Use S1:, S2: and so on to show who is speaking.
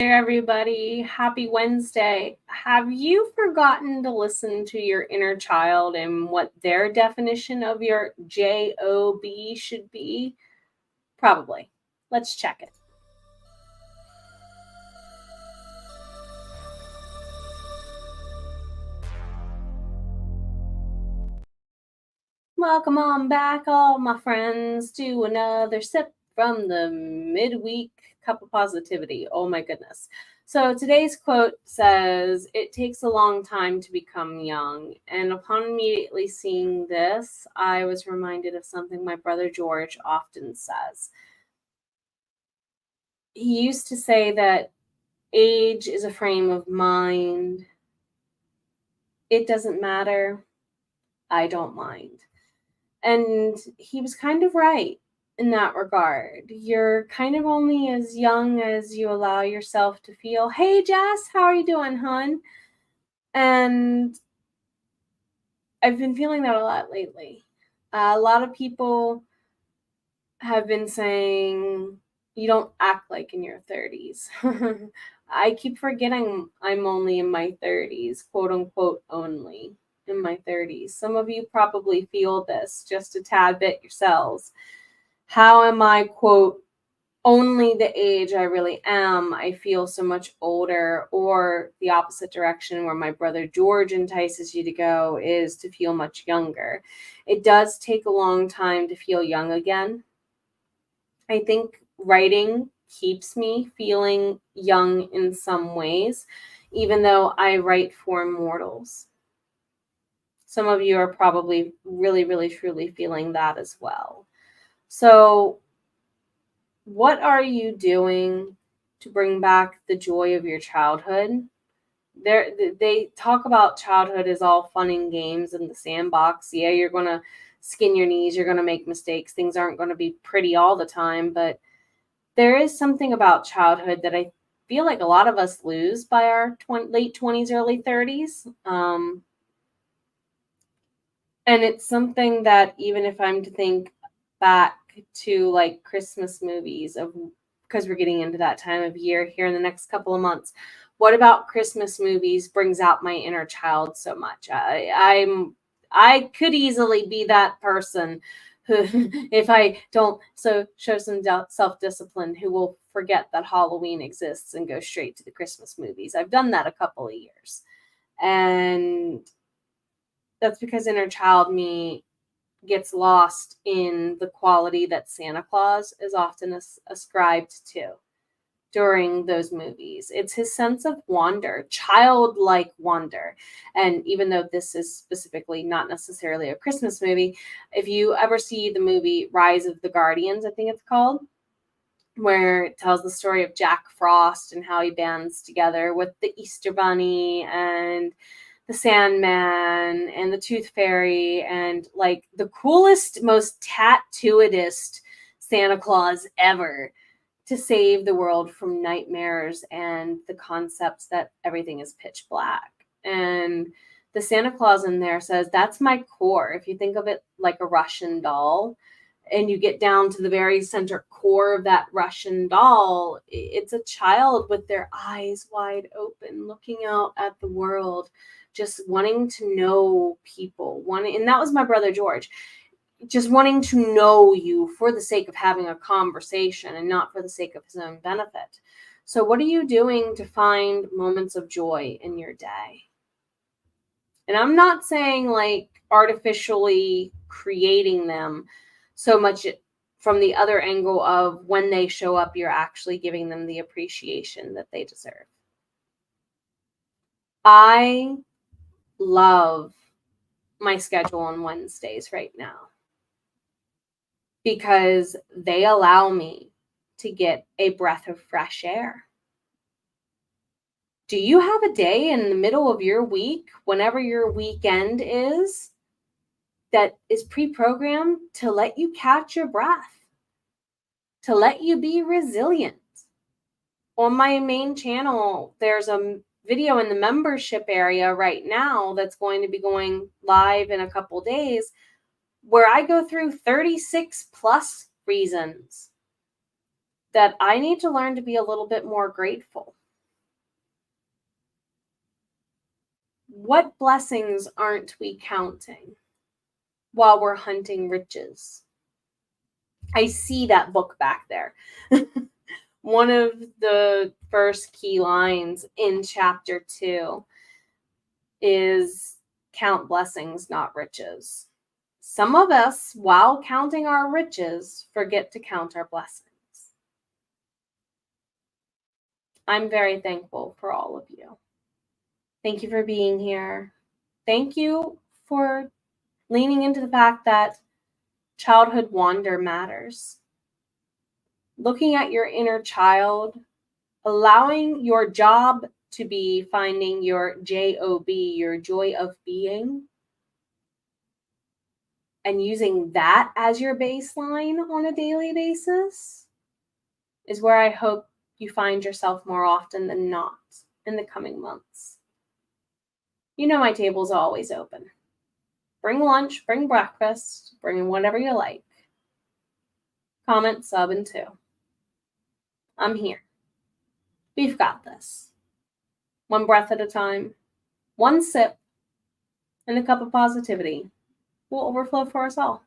S1: Hey everybody, happy Wednesday. Have you forgotten to listen to your inner child and what their definition of your J.O.B should be? Probably. Let's check it. Welcome on back, all my friends, to another sip from the midweek cup of positivity. Oh my goodness. So today's quote says, "It takes a long time to become young." And upon immediately seeing this, I was reminded of something my brother George often says. He used to say that age is a frame of mind. It doesn't matter. I don't mind. And he was kind of right in that regard. You're kind of only as young as you allow yourself to feel. Hey, Jess, how are you doing, hun? And I've been feeling that a lot lately. A lot of people have been saying, you don't act like in your 30s. I keep forgetting I'm only in my 30s, quote unquote, only in my 30s. Some of you probably feel this just a tad bit yourselves. How am I, quote, only the age I really am? I feel so much older. Or the opposite direction, where my brother George entices you to go, is to feel much younger. It does take a long time to feel young again. I think writing keeps me feeling young in some ways, even though I write for mortals. Some of you are probably really, really, truly feeling that as well. So, what are you doing to bring back the joy of your childhood? They talk about childhood as all fun and games in the sandbox. Yeah, you're going to skin your knees, you're going to make mistakes, things aren't going to be pretty all the time, but there is something about childhood that I feel like a lot of us lose by our late 20s, early 30s. And it's something that, even if I'm to think back to like Christmas movies, of because we're getting into that time of year here in the next couple of months, what about Christmas movies brings out my inner child so much? I could easily be that person who, if I don't show some self-discipline, who will forget that Halloween exists and go straight to the Christmas movies. I've done that a couple of years. And that's because inner child me gets lost in the quality that Santa Claus is often ascribed to during those movies. It's his sense of wonder, childlike wonder. And even though this is specifically not necessarily a Christmas movie, if you ever see the movie Rise of the Guardians, I think it's called, where it tells the story of Jack Frost and how he bands together with the Easter Bunny and the Sandman and the Tooth Fairy, and like the coolest, most tattooedest Santa Claus ever, to save the world from nightmares and the concepts that everything is pitch black. And the Santa Claus in there says, that's my core. If you think of it like a Russian doll, and you get down to the very center core of that Russian doll, it's a child with their eyes wide open, looking out at the world, just wanting to know people. And that was my brother George, just wanting to know you for the sake of having a conversation and not for the sake of his own benefit. So what are you doing to find moments of joy in your day? And I'm not saying like artificially creating them so much from the other angle of when they show up, you're actually giving them the appreciation that they deserve. I love my schedule on Wednesdays right now because they allow me to get a breath of fresh air. Do you have a day in the middle of your week, whenever your weekend is, that is pre-programmed to let you catch your breath, to let you be resilient? On my main channel, there's a video in the membership area right now that's going to be going live in a couple days, where I go through 36 plus reasons that I need to learn to be a little bit more grateful. What blessings aren't we counting while we're hunting riches? I see that book back there. One of the first key lines in chapter 2 is count blessings, not riches. Some of us, while counting our riches, forget to count our blessings. I'm very thankful for all of you. Thank you for being here. Thank you for leaning into the fact that childhood wonder matters. Looking at your inner child, allowing your job to be finding your J.O.B, your joy of being, and using that as your baseline on a daily basis is where I hope you find yourself more often than not in the coming months. You know my table's always open. Bring lunch, bring breakfast, bring whatever you like. Comment, sub, and 2. I'm here. We've got this. One breath at a time, one sip, and a cup of positivity will overflow for us all.